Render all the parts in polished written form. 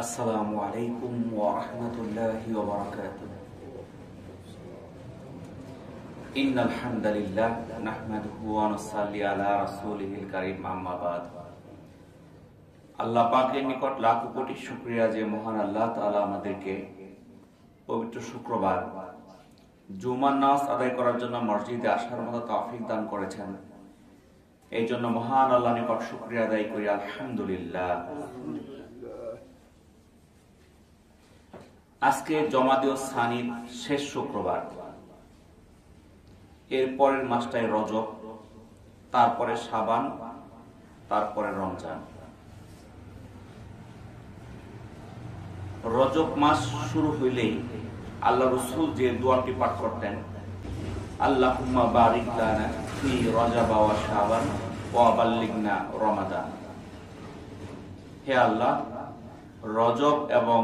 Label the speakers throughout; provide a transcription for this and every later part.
Speaker 1: আসসালামু আলাইকুম ওয়া রাহমাতুল্লাহি ওয়া বারাকাতুহু। ইন্নাল হামদালিল্লাহ নাহমাদুহু ওয়া নুসাল্লি আলা রাসূলিহিল কারীম, আম্মা বাদ। আল্লাহ পাকের নিকট লাখ কোটি শুকরিয়া যে মহান আল্লাহ তাআলা আমাদেরকে পবিত্র শুক্রবার জুমার নামাজ আদায় করার জন্য মসজিদে আসার মতো তৌফিক দান করেছেন। এই জন্য মহান আল্লাহর নিকট শুকরিয়া আদায় করি, আলহামদুলিল্লাহ। আজকে জমাদিউ সানির শেষ শুক্রবার, এর পরের মাসটাই রজব, তারপরে শাবান, তারপরে রমজান। রজব মাস শুরু হইলেই আল্লাহ রাসূল যে দোয়াটি পাঠ করতেন, আল্লাহুম্মা বারিক লানা ফি রজব ওয়া শাবান ওয়া বাল্লিগনা রমাদান। হে আল্লাহ, রজব এবং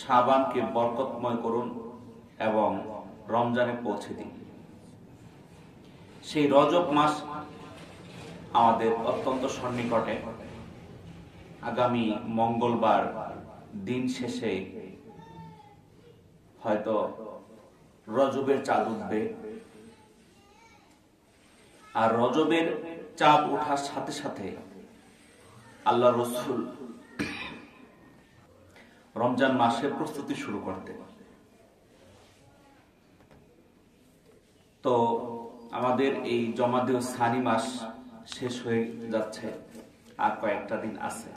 Speaker 1: শাবানকে বরকতময় করুন এবং রমজানে পৌঁছে দিন। সেই রজব মাস আমাদের অত্যন্ত সন্নিকটে। আগামী মঙ্গলবার দিন শেষে হয়তো রজবের চাঁদ উঠবে, আর রজবের চাঁদ ওঠার সাথে সাথে আল্লাহ রাসূল রমজান মাসের প্রস্তুতি শুরু করতে। তো আমাদের এই জমাদিউ সানি মাস শেষ হয়ে যাচ্ছে, আর কয়েকটা দিন আছে।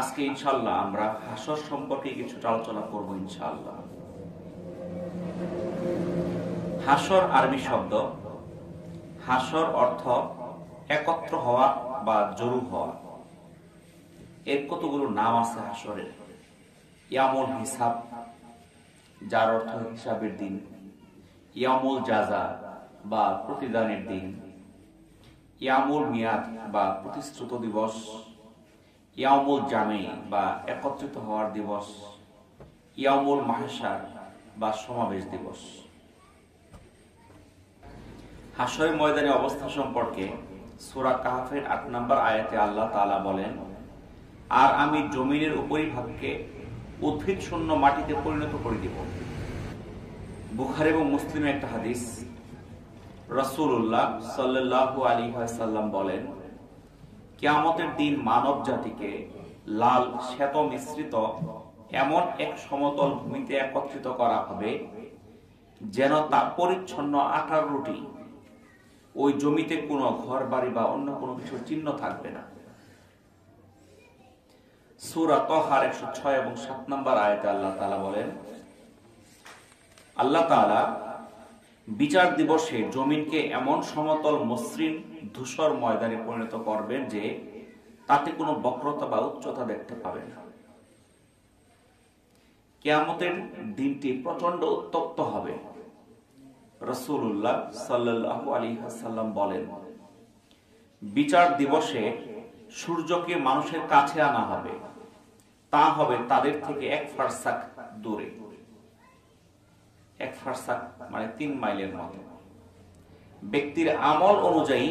Speaker 1: আজকে ইনশাআল্লাহ আমরা হাসর সম্পর্কে কিছুটা আলোচনা করব ইনশাআল্লাহ। হাসর আরবি শব্দ। হাসর অর্থ একত্র হওয়া বা জড়ো হওয়া। এর কতগুলো নাম আছে হাসরের। ইয়ামুল হিসাব, যার অর্থ হিসাবের দিন। ইয়ামুল জাযা বা প্রতিদানের দিন। ইয়ামুল মিয়াদ বা প্রতিশ্রুত দিবস। ইয়ামুল জামে বা একত্রিত হওয়ার দিবস। ইয়ামুল মাহশার বা সমাবেশ দিবস। হাসরের ময়দানে অবস্থা সম্পর্কে সূরা কাহফের ৮ নম্বর আয়াতে আল্লাহ তাআলা বলেন, আর আমি জমিনের উপরিভাগকে উদ্ভিদ শূন্য মাটিতে পরিণত করে দিব। বুখারী এবং মুসলিমের একটা হাদিস, রাসূলুল্লাহ সাল্লাল্লাহু আলাইহি ওয়াসাল্লাম বলেন, কিয়ামতের দিন মানব জাতিকে লাল শ্বেত মিশ্রিত এমন এক সমতল ভূমিতে একত্রিত করা হবে যেন তা পরিচ্ছন্ন আটার রুটি। ওই জমিতে কোনো ঘর বাড়ি বা অন্য কোনো কিছুর চিহ্ন থাকবে না। সূরা তাহার ১০৬ এবং ৭ নম্বর আয়াতে আল্লাহ তাআলা বলেন, আল্লাহ তাআলা বিচার দিবসে জমিনকে এমন সমতল মসৃণ ধূসর ময়দানে পরিণত করবেন যে তাতে কোনো বক্রতা বা উচ্চতা দেখতে পাবে না। কিয়ামতের দিনটি প্রচন্ড উত্তপ্ত হবে। রাসূলুল্লাহ সাল্লাল্লাহু আলাইহি ওয়াসাল্লাম বলেন, বিচার দিবসে সূর্যকে মানুষের কাছে আনা হবে, তা হবে তাদের থেকে ১ ফারসাখ দূরে। ১ ফারসাখ মানে ৩ মাইলের মতো। ব্যক্তির আমল অনুযায়ী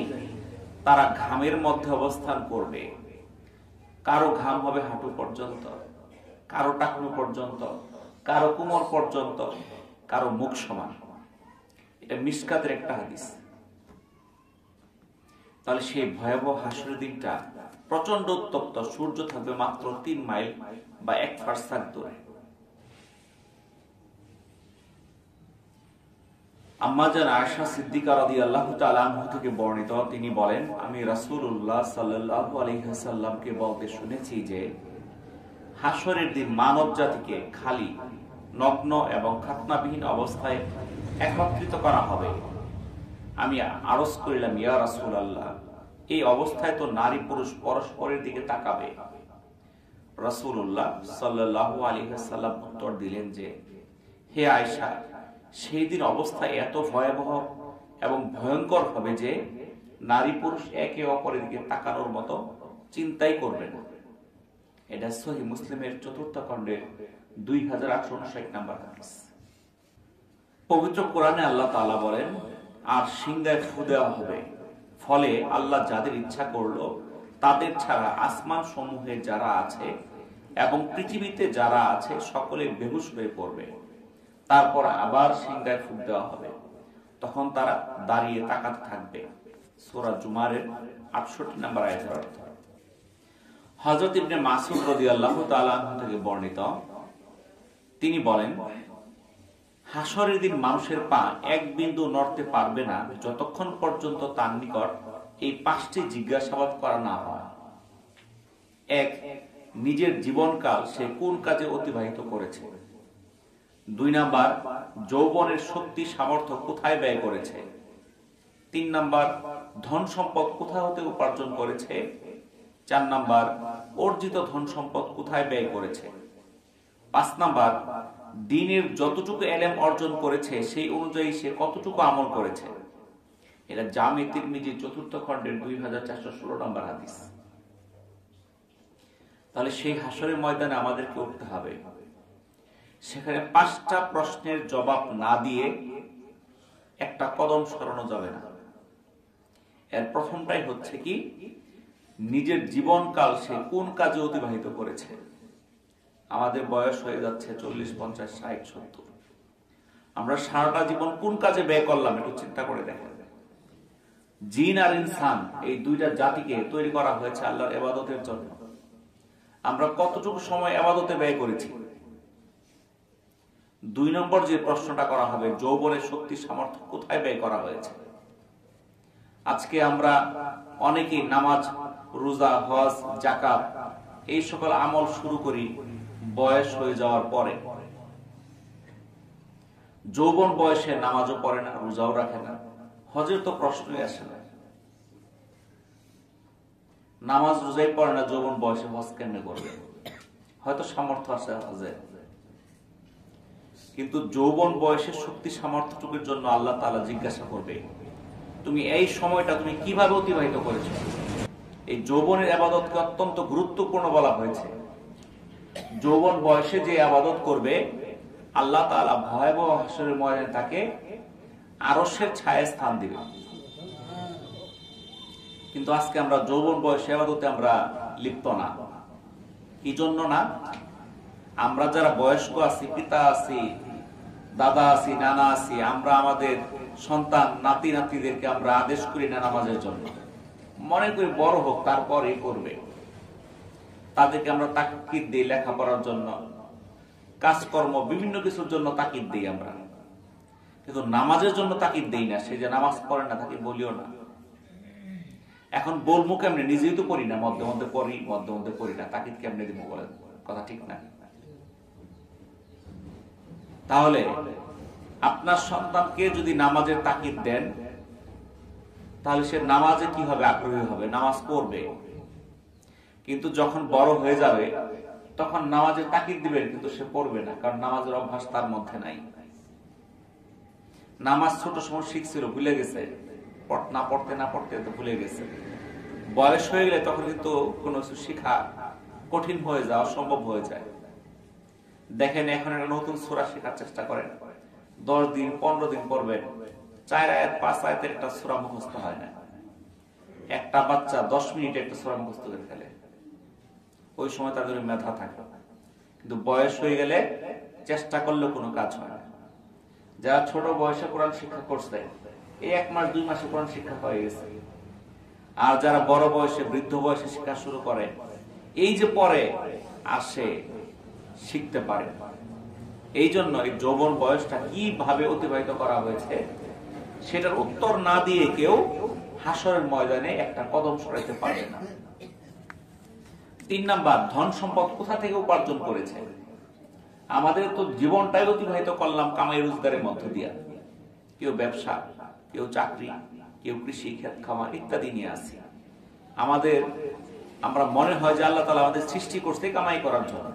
Speaker 1: তারা ঘামের মধ্যে অবস্থান করবে। কারো ঘাম হবে হাঁটু পর্যন্ত, কারো টাকনু পর্যন্ত, কারো কোমর পর্যন্ত, কারো মুখ সমান। এটা মিশকাতের একটা হাদিস। তাহলে সেই ভয়াবহ হাসরের দিনটা প্রচন্ড উত্তপ্ত। সূর্য থাকবে মাত্র ৩ মাইল বা ১ ফারসাখ দূরে। আম্মা জান আয়েশা সিদ্দিকা রাদিয়াল্লাহু তাআলা আনহা থেকে বর্ণিত, তিনি বলেন, আমি রাসূলুল্লাহ সাল্লাল্লাহু আলাইহি ওয়াসাল্লামকে বলতে শুনেছি যে হাসরের দিন মানব জাতিকে খালি, নগ্ন এবং খাতনাবিহীন অবস্থায় একত্রিত করা হবে। আমি আরজ করিলাম, ইয়া রাসূলুল্লাহ, এই অবস্থায় তো নারী পুরুষ পরস্পরের দিকে তাকাবে। রাসূলুল্লাহ সাল্লাল্লাহু আলাইহি ওয়াসাল্লাম উত্তর দিলেন যে, হে আয়েশা, সেই দিন অবস্থা এত ভয়াবহ এবং ভয়ঙ্কর হবে যে নারী পুরুষ একে অপরের দিকে তাকানোর মতো চিন্তাই করবে না। এটা সহিহ মুসলিমের ৪র্থ খণ্ডের ২৮৫৯ নম্বর হাদিস। পবিত্র কোরআনে আল্লাহ তাআলা বলেন, আর সিংহায় ফু দেওয়া হবে, ফলে আল্লাহ যাদের ইচ্ছা করলো তাদের ছাড়া আসমান সমূহে যারা আছে এবং পৃথিবীতে যারা আছে সকলে বেহুশ হয়ে পড়বে। তারপর আবার সিংহায় ফুঁক দেওয়া হবে, তখন তারা দাঁড়িয়ে তাকাতে থাকবে। সূরা জুমারের ৬৮ নম্বর আয়াতের অর্থ। হযরত ইবনে মাসউদ রাদিয়াল্লাহু তাআলা আনহু থেকে বর্ণিত, তিনি বলেন, হাসরের দিন মানুষের পা এক বিন্দু নড়তে পারবে না যতক্ষণ পর্যন্ত তার নিকট এই ৫টি জিজ্ঞাসাবাদ করা না হয়। ১, নিজের জীবনকাল সে কোন কাজে অতিবাহিত করেছে। ২ নাম্বার, যৌবনের শক্তি সামর্থ্য কোথায় ব্যয় করেছে। ৩ নাম্বার, ধন সম্পদ কোথা হতে উপার্জন করেছে। ৪ নাম্বার, অর্জিত ধন সম্পদ কোথায় ব্যয় করেছে। ৫ নাম্বার, দ্বীনের যতটুকু ইলম অর্জন করেছে সেই অনুযায়ী সে কতটুকু আমল করেছে। এটা জামে তিরমিজি ৪র্থ খণ্ডের ২৪১৬ নম্বর হাদিস। তাহলে সেই হাসরের ময়দানে আমাদেরকে উঠতে হবে। সেখানে ৫টা প্রশ্নের জবাব না দিয়ে একটা কদম সরানো যাবে না। এর প্রথমটাই হচ্ছে কি, নিজের জীবনকাল সে কোন কাজে অতিবাহিত করেছে। আমাদের বয়স হয়ে যাচ্ছে ৪০, ৫০, ৬০, ৭০। আমরা সারাটা জীবন কোন কাজে ব্যয় করলাম একটু চিন্তা করে দেখেন। জিন আর ইনসান এই দুইটা জাতিকে তৈরি করা হয়েছে আল্লাহর ইবাদতের জন্য। আমরা কতটুকু সময় ইবাদতে ব্যয় করেছি। ২ নম্বর যে প্রশ্নটা করা হবে, যৌবনের শক্তি সামর্থ্য কোথায় ব্যয় করা হয়েছে। আজকে আমরা অনেকেই নামাজ, রোজা, হজ, যাকাত এই সকল আমল শুরু করি বয়স হয়ে যাওয়ার পরে। যৌবন বয়সে নামাজও পড়ে না, রোজাও রাখে না, হজের তো প্রশ্নই আসে না। নামাজ রোজাই পড়ে না, যৌবন বয়সে হজ কেমনে করবে। হয়তো সামর্থ্য আছে হজে, কিন্তু যৌবন বয়সের শক্তি সামর্থ্যটুকুর জন্য আল্লাহ তাআলা জিজ্ঞাসা করবে, তুমি এই সময়টা তুমি কিভাবে অতিবাহিত করেছো। এই যৌবনের ইবাদতকে অত্যন্ত গুরুত্বপূর্ণ বলা হয়েছে। যৌবন বয়সে যে ইবাদত করবে আল্লাহ তাআলা ভয়াবহ হাসরের ময়দানে তাকে আরশের ছায়ায় স্থান দিবে। কিন্তু আজকে আমরা যৌবন বয়সে ইবাদতে আমরা লিপ্ত না। কি জন্য না? আমরা যারা বয়স্ক আছি, পিতা আছি, দাদা আছি, নানা আছি, আমরা আমাদের সন্তান নাতি নাতিদেরকে আমরা আদেশ করি না নামাজের জন্য। মনে করি বড় হোক তারপরেই করবে। তাদেরকে আমরা তাকিদ দিই লেখাপড়ার জন্য, কাজকর্ম বিভিন্ন কিছুর জন্য তাকিদ দিই আমরা, কিন্তু নামাজের জন্য তাকিদ দেই না। সে যে নামাজ পড়ে না তাকে বলিও না। এখন বলবো কেমনে? নিজেই তো পড়ি না, মধ্যে মধ্যে পড়ি, মধ্যে মধ্যে পড়ি না, তাকিদ কেমনে দিব বলেন? কথা ঠিক না? তাহলে আপনার সন্তানকে যদি নামাজের তাকিদ দেন, তাহলে সে নামাজে কি হবে? আগ্রহী হবে, নামাজ পড়বে। কিন্তু যখন বড় হয়ে যাবে তখন নামাজের তাকিদ দিবেন, কিন্তু সে পড়বে না, কারণ নামাজের অভ্যাস তার মধ্যে নাই। নামাজ ছোট সময় শিখছিল, ভুলে গেছে, না পড়তে না পড়তে তো ভুলে গেছে। বয়স হয়ে গেলে তখন কিন্তু কোনো কিছু শিখা কঠিন হয়ে যায়, অসম্ভব হয়ে যায়। দেখেন এখন একটা নতুন সূরা শেখার চেষ্টা করেন, 10 দিন 15 দিন পড়বেন, 4 আয়াত 5 আয়াতের একটা সূরা মুখস্থ হয় না। একটা বাচ্চা 10 মিনিটে একটা সূরা মুখস্থ করে ফেলে, ওই সময় তাদের মেধা থাকে। কিন্তু বয়স হয়ে গেলে চেষ্টা করলেও কোনো কাজ হয় না। যারা ছোট বয়সে কোরআন শিক্ষা করছে, এই 1 মাস 2 মাসে কোরআন শিক্ষা হয়ে গেছে। আর যারা বড় বয়সে, বৃদ্ধ বয়সে শিক্ষা শুরু করে, এই যে পরে আসে শিখতে পারে। এই জন্য এই যৌবন বয়সটা কিভাবে অতিবাহিত করা হয়েছে সেটার উত্তর না দিয়ে কেউ হাসরের ময়দানে একটা কদম সরাইতে পারবে না। 3 নাম্বার, ধন সম্পদ কোথা থেকে উপার্জন করেছে। আমাদের তো জীবনটাই অতিবাহিত করলাম কামাই রোজগারের মধ্য দিয়া। কেউ ব্যবসা, কেউ চাকরি, কেউ কৃষি, ক্ষেত খামার ইত্যাদি নিয়ে আসি। আমরা মনে হয় যে আল্লাহ তাআলা আমাদের সৃষ্টি করছে কামাই করার জন্য।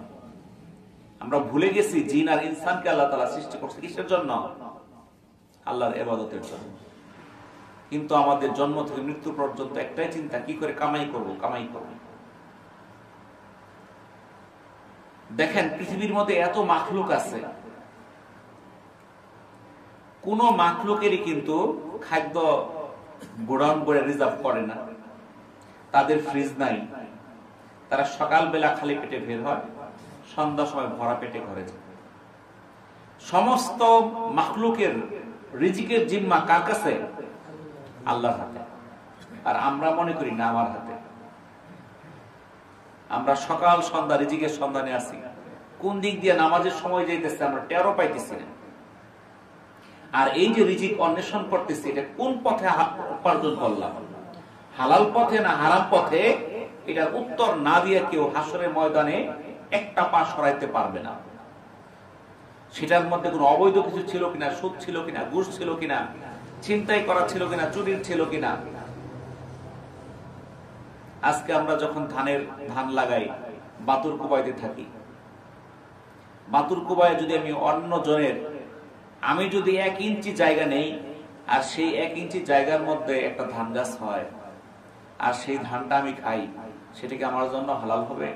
Speaker 1: আমরা ভুলে গেছি জিন আর ইনসানকে আল্লাহ তাআলা সৃষ্টি করছে কিসের জন্য? আল্লাহর ইবাদতের জন্য। কিন্তু আমাদের জন্ম থেকে মৃত্যু পর্যন্ত একটাই চিন্তা, কি করে কামাই করব, কামাই করব। দেখেন পৃথিবীর মধ্যে এত মাখলুক আছে, কোন মাখলুকেরই কিন্তু খাদ্য গোডাউন করে রিজার্ভ করে না। তাদের ফ্রিজ নাই, তারা সকালবেলা খালি পেটে বের হয়, সন্ধ্যার সময় ভরা পেটে ঘরে যায়। সমস্ত মাখলুকের রিজিকের জিম্মা কার কাছে? আল্লাহর হাতে। আর আমরা মনে করি না আমার হাতে। আমরা সকাল সন্ধ্যা রিজিকের সন্ধানে আছি, কোন দিক দিয়ে নামাজের সময় যাইতেছে আমরা টেরও পাইতেছি না। আর এই যে রিজিক অন্বেষণ করতেছি, এটা কোন পথে উপার্জন করলাম, হালাল পথে না হারাম পথে, এটার উত্তর না দিয়ে কেউ হাসরের ময়দানে একটা পা সরাইতে পারবে না। সেটার মধ্যে কোনো অবৈধ কিছু ছিল কিনা, সুদ ছিল কিনা, ঘুষ ছিল কিনা, ছিনতাই করা ছিল কিনা, চুরির ছিল কিনা। আজকে আমরা যখন ধান লাগাই, বাতুর কুবাইতে থাকি, বাতুর কুবাই যদি আমি অন্য জনের, আমি যদি 1 ইঞ্চি জায়গা নেই, আর সেই 1 ইঞ্চি জায়গার মধ্যে একটা ধান গাছ হয়, আর সেই ধানটা আমি খাই, সেটা কি আমার জন্য হালাল হবে?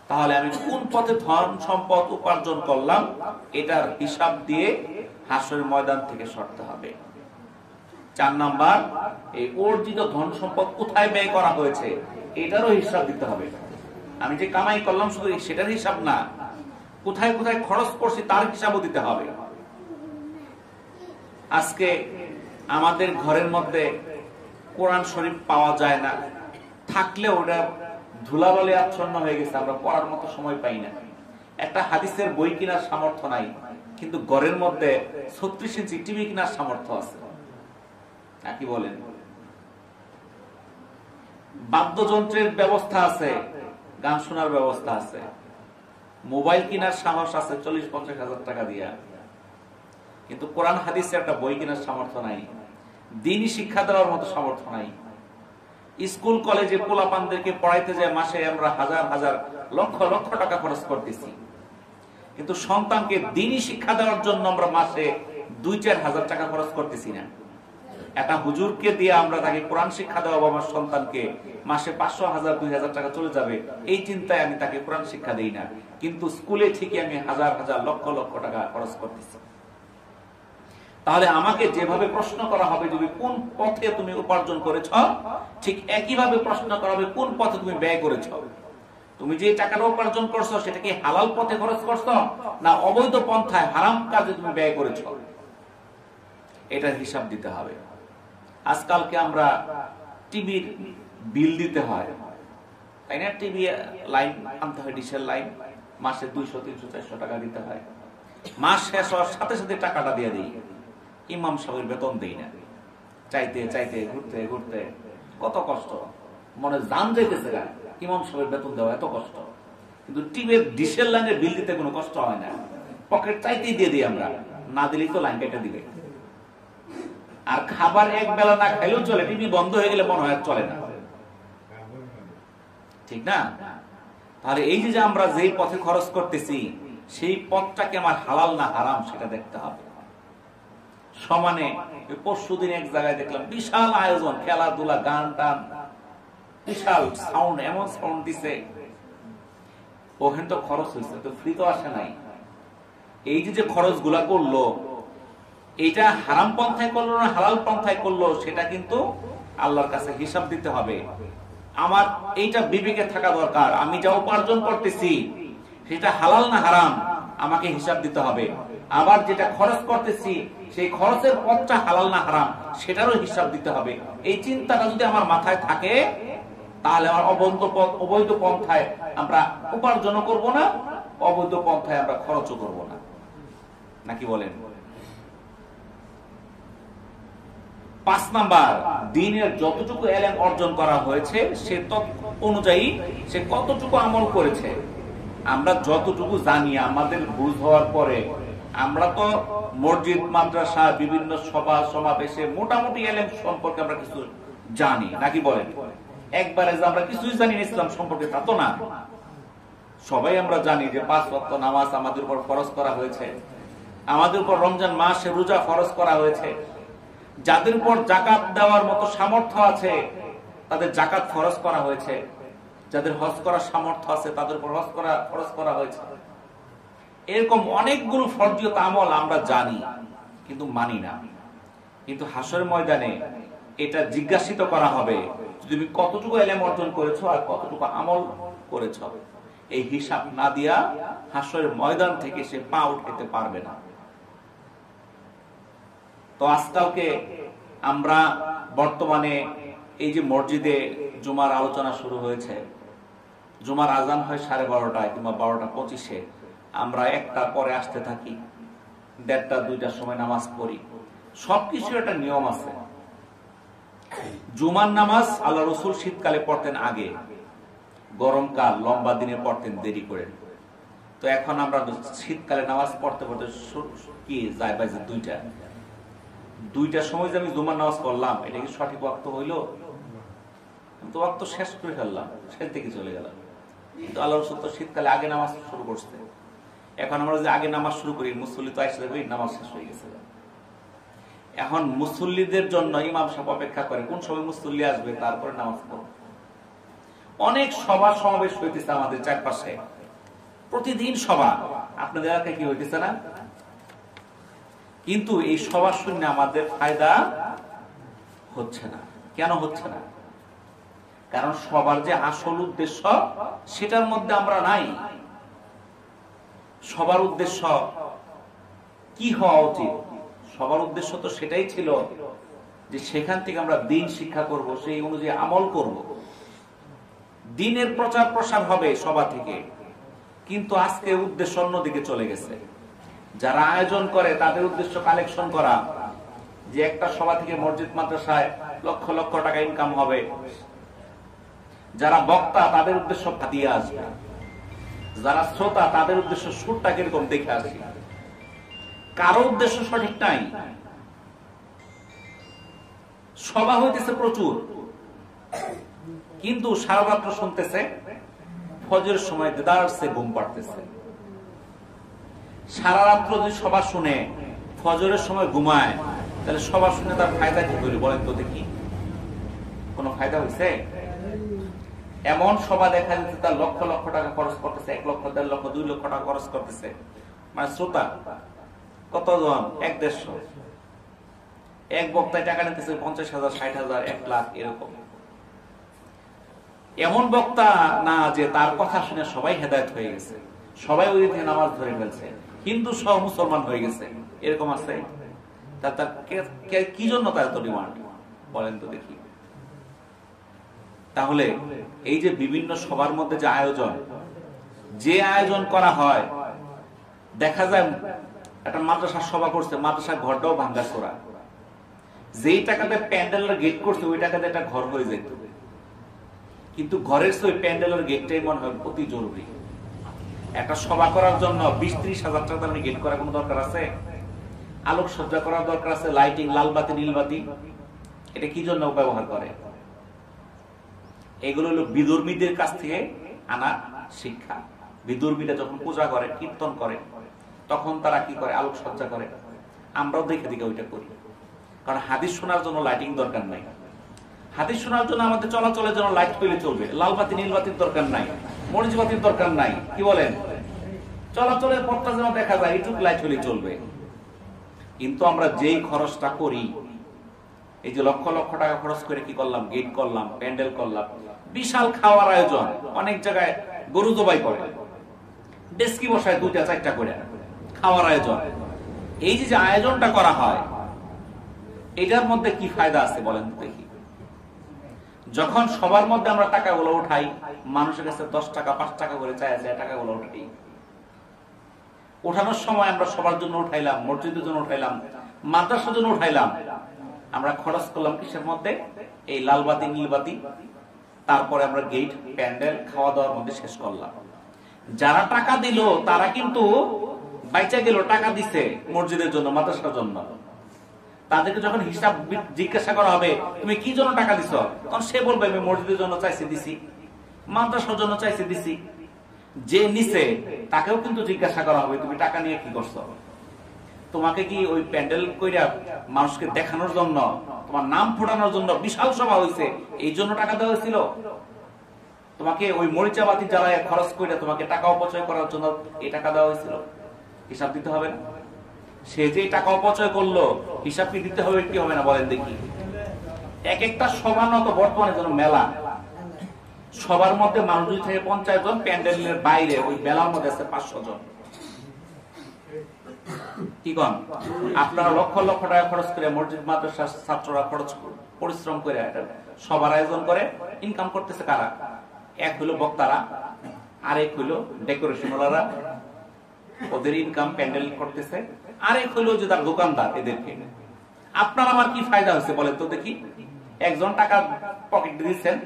Speaker 1: তাহলে আমি কোন পথে ধন সম্পদ উপার্জন করলাম, এটার হিসাব দিয়ে হাসরের ময়দান থেকে সরতে হবে। 4 নাম্বার, এই অর্জিত ধন সম্পদ কোথায় ব্যয় করা হয়েছে, এটারও হিসাব দিতে হবে। আমি যে কামাই করলাম শুধু সেটার হিসাব না, কোথায় কোথায় খরচ করছি তার হিসাবও দিতে হবে। আজকে আমাদের ঘরের মধ্যে কোরআন শরীফ পাওয়া যায় না, থাকলে ওটা ধুলাবালি আচ্ছন্ন হয়ে গেছে, আমরা পড়ার মতো সময় পাই না। একটা হাদিসের বই কেনার সামর্থ্য নাই, কিন্তু ঘরের মধ্যে 36 ইঞ্চি টিভি কেনার সামর্থ্য আছে, নাকি বলেন? বাদ্যযন্ত্রের ব্যবস্থা আছে, গান শোনার ব্যবস্থা আছে, মোবাইল কেনার সাহস আছে 40-50 হাজার টাকা দিয়া, কিন্তু কোরআন হাদিসের একটা বই কেনার সামর্থ্য নাই, দ্বীনি শিক্ষা দেওয়ার মতো সামর্থ্য নাই। স্কুল কলেজে পোলাপানদেরকে পড়াইতে যায় মাসে আমরা হাজার হাজার লক্ষ লক্ষ টাকা খরচ করতেছি, কিন্তু সন্তানকে দ্বীনি শিক্ষা দেওয়ার জন্য আমরা মাসে 2-4 হাজার টাকা খরচ করতেছি না। একটা হুজুরকে দিয়ে আমরা তাকে কোরআন শিক্ষা দেওয়াবো, আমার সন্তানকে মাসে 500, 1000, 2000 টাকা চলে যাবে, এই চিন্তায় আমি তাকে কোরআন শিক্ষা দেই না, কিন্তু স্কুলে ঠিকই আমি হাজার হাজার লক্ষ লক্ষ টাকা খরচ করতেছি। তাহলে আমাকে যেভাবে প্রশ্ন করা হবে, যদি কোন পথে তুমি উপার্জন করেছ, ঠিক একইভাবে প্রশ্ন করা হবে কোন পথে তুমি ব্যয় করেছ। তুমি যে টাকাটা উপার্জন করছো সেটা কি হালাল পথে খরচ করছো না অবৈধ পন্থায় হারাম কাজে তুমি ব্যয় করেছো, এটার হিসাব দিতে হবে। আজকালকে আমরা টিভির বিল দিতে হয়, তাই না? টিভি লাইন আনতে হয়, ডিশের লাইন, মাসে 200, 300, 400 টাকা দিতে হয়। মাস শেষ হওয়ার সাথে সাথে টাকাটা দিয়ে দিই, ইমাম সাহেবের বেতন দেই না, চাইতে চাইতে ঘুরতে ঘুরতে কত কষ্ট, মনে জান যাইতেছে গা, ইমাম সাহেবের বেতন দেওয়া এত কষ্ট, কিন্তু টিভির ডিশের লাইনের বিল দিতে কোনো কষ্ট হয় না, পকেট চাইতেই দিয়ে দিই আমরা, না দিলেই তো লাইন কেটে দিবে। আর খাবার এক বেলা না খাইলেও চলে, টিভি বন্ধ হয়ে গেলে মনে হয় চলে না, ঠিক না? তাহলে এই যে আমরা যেই পথে খরচ করতেছি, সেই পথটাকে আমার হালাল না হারাম সেটা দেখতে হবে। সমানে পরশুদিন এক জায়গায় দেখলাম বিশাল আয়োজন, খেলাধুলা, গান টান, বিশাল সাউন্ড, এমন সাউন্ড দিছে, ওখানে তো খরচ হয়েছে, তো ফ্রি তো আসে নাই। এই যে খরচ গুলা করলো, এটা হারাম পন্থায় করলো না হালাল পন্থায় করলো, সেটা কিন্তু আল্লাহর কাছে হিসাব দিতে হবে। আমার এইটা বিবেকে থাকা দরকার, আমি যা উপার্জন করতেছি সেটা হালাল না হারাম আমাকে হিসাব দিতে হবে। আবার যেটা খরচ করতেছি সেই খরচের পথটা হালাল না হারাম সেটারও হিসাব দিতে হবে। এই চিন্তাটা যদি আমার মাথায় থাকে, তাহলে আমার অবৈধ পন্থায় আমরা উপার্জনও করব না, অবৈধ পন্থায় আমরা খরচও করব না, নাকি বলেন? 5 নাম্বার, দ্বীনের যতটুকু ইলম অর্জন করা হয়েছে সে অনুযায়ী সে কতটুকু আমল করেছে। আমরা যতটুকু জানি, আমাদের বুঝ হওয়ার পরে আমরা তো মসজিদ, মাদ্রাসা, বিভিন্ন সভা সমাবেশে মোটামুটি ইলম সম্পর্কে আমরা কিছু জানি, নাকি বলেন? একবারে যে আমরা কিছুই জানি না ইসলাম সম্পর্কে তা তো না। সবাই আমরা জানি যে 5 ওয়াক্ত নামাজ আমাদের উপর ফরজ করা হয়েছে, আমাদের উপর রমজান মাসে রোজা ফরজ করা হয়েছে, যাদের উপর যাকাত দেওয়ার মতো সামর্থ্য আছে তাদের যাকাত ফরজ করা হয়েছে, যাদের হজ করার সামর্থ্য আছে তাদের উপর হজ করা ফরজ করা হয়েছে। এরকম অনেকগুলো ফরজিয়ত আমল আমরা জানি কিন্তু মানি না। কিন্তু হাসরের ময়দানে এটা জিজ্ঞাসিত করা হবে তুমি কতটুকু ইলম অর্জন করেছো আর কতটুকু আমল করেছো। এই হিসাব না দিয়া হাসরের ময়দান থেকে সে পা উঠাতে পারবে না। তো আজকালকে আমরা বর্তমানে এই যে মসজিদে জুমার আলোচনা শুরু হয়েছে, জুমার আজান হয় 12:30 কিংবা 12:25, আমরা 1টার পরে আসতে থাকি, 1:30 2টার সময় নামাজ পড়ি। সবকিছু একটা নিয়ম আছে। জুমার নামাজ আল্লাহ রসুল শীতকালে পড়তেন আগে, গরমকাল লম্বা দিনে পড়তেন দেরি করে। তো এখন আমরা শীতকালে নামাজ পড়তে পড়তে কি যায় বাজে 2টার সময় যে আমি জুমার নামাজ পড়লাম, এটা কি সঠিক ওয়াক্ত হইল? তো ওয়াক্ত শেষ করে ফেললাম, শেষ থেকে চলে গেলাম। কিন্তু আল্লাহ রসুল তো শীতকালে আগে নামাজ শুরু করছে। এখন আমরা যে আগে নামাজ শুরু করি, মুসল্লি তো আসলে নামাজ শেষ হয়ে গেছে। এখন মুসল্লিদের জন্য ইমাম সাহেব অপেক্ষা করে কোন সময় মুসল্লি আসবে তারপরে নামাজ পড়ো। অনেক সভা সমাবেশ হইতেছে আমাদের চারপাশে, প্রতিদিন সভা। আপনাদের এলাকায় কি হইতেছে না? কিন্তু এই সভা শুনে আমাদের ফায়দা হচ্ছে না। কেন হচ্ছে না? কারণ সবার যে আসল উদ্দেশ্য সেটার মধ্যে আমরা নাই। সবার উদ্দেশ্য কি হওয়া উচিত? সবার উদ্দেশ্য তো সেটাই ছিল যে সেখান থেকে আমরা দিন শিক্ষা করব, সেই অনুযায়ী আমল করব, দিনের প্রচার প্রসার হবে সভা থেকে। কিন্তু আজকে উদ্দেশ্য অন্যদিকে চলে গেছে। যারা আয়োজন করে তাদের উদ্দেশ্য কালেকশন করা, যে একটা সভা থেকে মসজিদ মাদ্রাসায় লক্ষ লক্ষ টাকা ইনকাম হবে। যারা বক্তা তাদের উদ্দেশ্য দিয়ে আসবে, যারা শ্রোতা তাদের উদ্দেশ্য সুরটা কিরকম দেখে আসি। কারো উদ্দেশ্য সঠিক নাই। সভা হইতেছে প্রচুর, কিন্তু সারা রাত্র শুনতেছে, ফজরের সময় দেদারসে ঘুম পাড়তেছে। সারা রাত্র যদি সভা শুনে ফজরের সময় ঘুমায়, তাহলে সভা শুনে তার ফায়দা কি করি বলেন তো দেখি? কোন ফায়দা হয়েছে? এমন সভা দেখা যাচ্ছে তার লক্ষ লক্ষ টাকা খরচ করতেছে, 1 লক্ষ 1.5 লক্ষ 2 লক্ষ টাকা খরচ করতেছে। মানে শ্রোতা কতজন? 1-150। এক বক্তায় টাকা নিতেছে 50,000 60,000 1 লাখ এরকম। এমন বক্তা না যে তার কথা শুনে সবাই হেদায়েত হয়ে গেছে, সবাই ওই দিকে নামাজ ধরে ফেলছে, হিন্দু সহ মুসলমান হয়ে গেছে, এরকম আছে? তার কি জন্য তার এত ডিমান্ড বলেন তো দেখি? তাহলে এই যে বিভিন্ন সবার মধ্যে যে আয়োজন করা হয়, দেখা যায় একটা মাদ্রাসার সভা করছে, মাদ্রাসার ঘরটাও ভাঙ্গা চোরা। যেই টাকাতে প্যান্ডেলের গেট করছে ওই টাকাতে একটা ঘর হয়ে যেত, কিন্তু ঘরের ওই প্যান্ডেলের গেটটাই মনে হয় অতি জরুরি। একটা সভা করার জন্য 20-30 হাজার টাকা গেট করার কোনো দরকার আছে? আলোকসজ্জা করার দরকার আছে, লাইটিং, লাল বাতি নীল বাতি। এটা কি জন্য ব্যবহার করে? এগুলো হলো বিধর্মীদের কাছ থেকে আনা শিক্ষা। বিধর্মীরা যখন পূজা করে, কীর্তন করে, তখন তারা কি করে? আলোকসজ্জা করে। আমরাও দেখে দেখে ওইটা করি। কারণ হাদিস শোনার জন্য লাইটিং দরকার নাই। হাদিস শোনার জন্য আমাদের চলাচলের জন্য লাইট পেলে চলবে, লাল বাতি নীল বাতির দরকার নাই, মরিচ বাতির দরকার নাই। কি বলেন? চলাচলের পথটা যেন দেখা যায় এইটুক লাইট হলে চলবে। কিন্তু আমরা যেই খরচটা করি, এই যে লক্ষ লক্ষ টাকা খরচ করে কি করলাম? গেট করলাম, প্যান্ডেল করলাম, বিশাল খাওয়ার আয়োজন, অনেক জায়গায় গরু জবাই করে, ডেস্কি বসায় 2টা-4টা করে খাওয়ার আয়োজন। এই যে আয়োজনটা করা হয়, এটার মধ্যে কি ফায়দা আছে বলেন দেখি? যখন সবার মধ্যে আমরা টাকাগুলো উঠাই, মানুষের কাছে 10 টাকা 5 টাকা করে চাই, টাকাগুলো উঠাই। উঠানোর সময় আমরা সবার জন্য উঠাইলাম, মসজিদের জন্য উঠাইলাম, মাদ্রাসার জন্য উঠাইলাম। আমরা খরচ করলাম কিসের মধ্যে? এই লাল বাতি নীল বাতি। তারপরে আমরা গেট, প্যান্ডেল, খাওয়া দাওয়ার মধ্যে শেষ করলাম। যারা টাকা দিল তারা কিন্তু বাইচা গেল, টাকা দিছে মসজিদের জন্য, মাদ্রাসার জন্য। তাদেরকে যখন হিসাব জিজ্ঞাসা করা হবে তুমি কি জন্য টাকা দিছ, তখন সে বলবে আমি মসজিদের জন্য চাইছি দিছি, মাদ্রাসার জন্য চাইছি দিছি। যে নিছে তাকেও কিন্তু জিজ্ঞাসা করা হবে তুমি টাকা নিয়ে কি করছো? তোমাকে কি ওই প্যান্ডেল কইরা মানুষকে দেখানোর জন্য, তোমার নাম ফোটানোর জন্য বিশাল সভা হয়েছে, এই জন্য টাকা দেওয়া হয়েছিল? তোমাকে ওই মরিচাবাতি জ্বালায় খরচ কইরা তোমাকে টাকা অপচয় করার জন্য এই টাকা দেওয়া হয়েছিল? হিসাব দিতে হবে না? সে যে টাকা অপচয় করলো হিসাব কি দিতে হবে কি হবে না বলেন দেখি? এক একটা সবার মতো বর্তমানে যেন মেলা, সবার মধ্যে মানুষ 2 থেকে 50 জন, প্যান্ডেলের বাইরে ওই মেলার মধ্যে আছে 500 জন। কি কন? আপনারা লক্ষ লক্ষ টাকা খরচ করে, মসজিদ মাদ্রাসার ছাত্ররা পরিশ্রম করে সবার আয়োজন করে, ইনকাম করতেছে কারা? এক হলো বক্তারা, আরেক হলো ডেকোরেশনওয়ালারা, ওদের ইনকাম প্যান্ডেল করতেছে, আরেক হলো যে তার দোকানদার, এদেরকে। আপনার আমার কি ফায়দা হয়েছে বলেন তো দেখি? একজন টাকা পকেট দিচ্ছেন,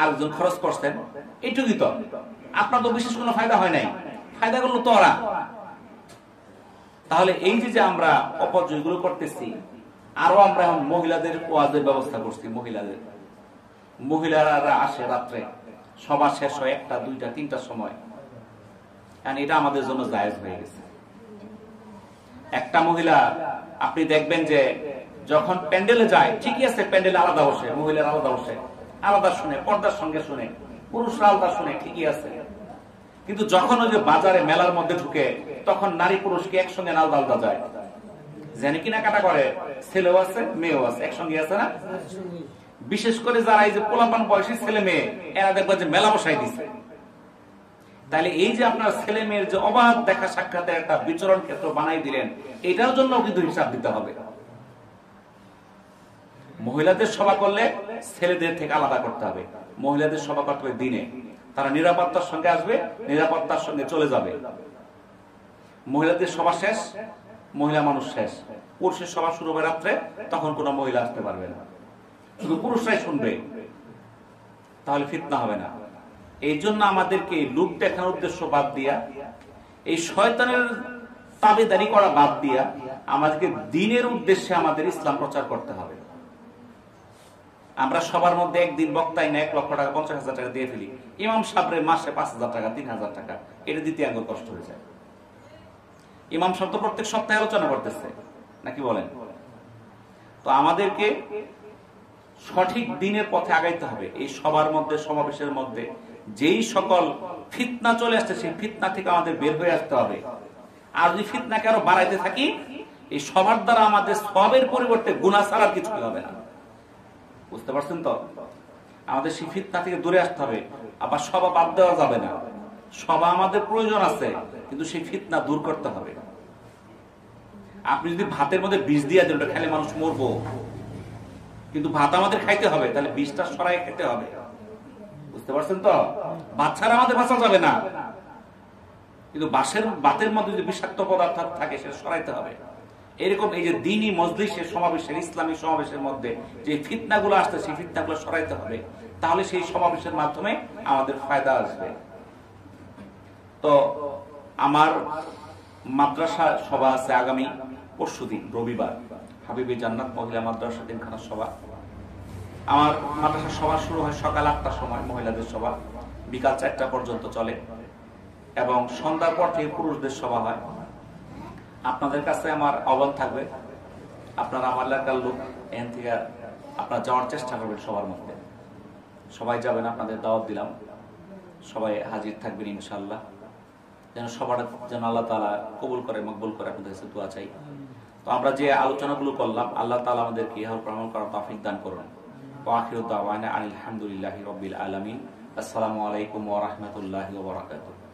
Speaker 1: আরেকজন খরচ করছেন, এইটুকুই তো। আপনার তো বিশেষ কোনো ফায়দা হয় নাই, ফায়দা করলো তো ওরা। তাহলে এই যে আমরা অপচয়গুলো করতেছি, আরো আমরা এখন মহিলাদের ওয়াজের ব্যবস্থা করছি। মহিলারা আসে রাত্রে, সভা শেষ হয় 1টা, 2টা, 3টার সময়। এটা আমাদের জন্য জায়েজ হয়ে গেছে। একটা মহিলা আপনি দেখবেন যে যখন প্যান্ডেলে যায়, ঠিকই আছে, প্যান্ডেলে আলাদা বসে, মহিলারা আলাদা বসে, আলাদা শুনে, পর্দার সঙ্গে শুনে, পুরুষরা আলাদা শুনে, ঠিকই আছে। কিন্তু যখন ওই যে বাজারে মেলার মধ্যে ঢুকে, তখন নারী পুরুষকে একসঙ্গে আলাদা আলাদা যায়, জানি কেনাকাটা করে, ছেলেও আছে মেয়েও আছে, একসঙ্গে আছে না? বিশেষ করে যারা এই যে পোলাপান বয়সী ছেলে মেয়ে, এরা দেখবে যে মেলা বসাই দিচ্ছে। তাহলে এই যে আপনার ছেলে মেয়ের যে অবাধ দেখা সাক্ষাতের একটা বিচরণ ক্ষেত্র বানাই দিলেন, এটার জন্য কিন্তু হিসাব দিতে হবে। মহিলাদের সভা করলে ছেলেদের থেকে আলাদা করতে হবে। মহিলাদের সভা করতে হবে দিনে, তারা নিরাপত্তার সঙ্গে আসবে, নিরাপত্তার সঙ্গে চলে যাবে। মহিলাদের সভা শেষ, মহিলা মানুষ শেষ। পুরুষের সভা শুরু হবে রাত্রে, তখন কোনো মহিলা আসতে পারবে না, শুধু পুরুষরাই শুনবে, তাহলে ফিতনা হবে না। এই জন্য আমাদেরকে লোক দেখানোর উদ্দেশ্য বাদ দিয়া, এই শয়তানের তাবেদারি করা বাদ দিয়া, আমাদেরকে দিনের উদ্দেশ্যে আমাদের ইসলাম প্রচার করতে হবে। আমরা সবার মধ্যে একদিন বক্তাই না 1 লক্ষ টাকা, 50,000 টাকা দিয়ে ফেলি, ইমাম সাহেবের মাসে 5,000 টাকা, 3,000 টাকা, এটা দিতে আগে কষ্ট হয়ে যায়। ইমাম সাহেব তো প্রত্যেক সপ্তাহে আলোচনা করতেছে, নাকি বলেন? তো আমাদেরকে সঠিক দিনের পথে আগাইতে হবে। এই সবার মধ্যে, সমাবেশের মধ্যে যেই সকল ফিতনা চলে আসছে, সেই ফিতনা থেকে আমাদের বের হয়ে আসতে হবে। আর যদি ফিতনাকে আরো বাড়াইতে থাকি, এই সবার দ্বারা আমাদের সবের পরিবর্তে গুনাহ ছাড়া কিছু হবে না। বুঝতে পারছেন তো? আমাদের সেই ফিতনা থেকে দূরে আসতে হবে। আবার সভা বাদ দেওয়া যাবে না, সভা আমাদের প্রয়োজন আছে, কিন্তু সেই ফিতনা দূর করতে হবে। আপনি যদি ভাতের মধ্যে বিষ দিয়ে দেন, ওটা খেলে মানুষ মরবো, কিন্তু ভাত আমাদের খাইতে হবে, তাহলে বিষটা সরাই খেতে হবে। বুঝতে পারছেন তো? ভাত ছাড়া আমাদের বাঁচা যাবে না, কিন্তু ভাতের মধ্যে যদি বিষাক্ত পদার্থ থাকে, সেটা সরাইতে হবে। এরকম এই যে দ্বীনি মজলিসের সমাবেশের, ইসলামী সমাবেশের মধ্যে যে ফিতনাগুলো আসছে, সেই ফিতনাগুলো সরাইতে হবে, তাহলে সেই সমাবেশের মাধ্যমে আমাদের ফায়দা আসবে। তো আমার মাদ্রাসা সভা আছে আগামী পরশুদিন রবিবার, হাবিবে জান্নাত মহিলা মাদ্রাসা দিনখানা সভা। আমার মাদ্রাসা সভা শুরু হয় সকাল 8টার সময়, মহিলাদের সভা বিকাল 4টা পর্যন্ত চলে, এবং সন্ধ্যার পর থেকে পুরুষদের সভা হয়। আপনাদের কাছে আমার আহ্বান থাকবে, আপনারা আমার এলাকার লোক, এখান থেকে আপনারা যাওয়ার চেষ্টা করবেন সবার মধ্যে। সবাই যাবেন, আপনাদের দাওয়াত দিলাম, সবাই হাজির থাকবেন ইনশাআল্লাহ। যেন সবার যেন আল্লাহ তাআলা কবুল করে, মকবুল করে, আপনাদের কাছে দোয়া চাই। তো আমরা যে আলোচনাগুলো করলাম, আল্লাহ তাআলা আমাদেরকে ইহা প্রমাণ করার তৌফিক দান করুন। ওয়া আখিরু দাওয়ানা আলহামদুলিল্লাহি রাব্বিল আলামিন। আসসালামু আলাইকুম ওয়া রাহমাতুল্লাহি ওয়া বারাকাতুহু।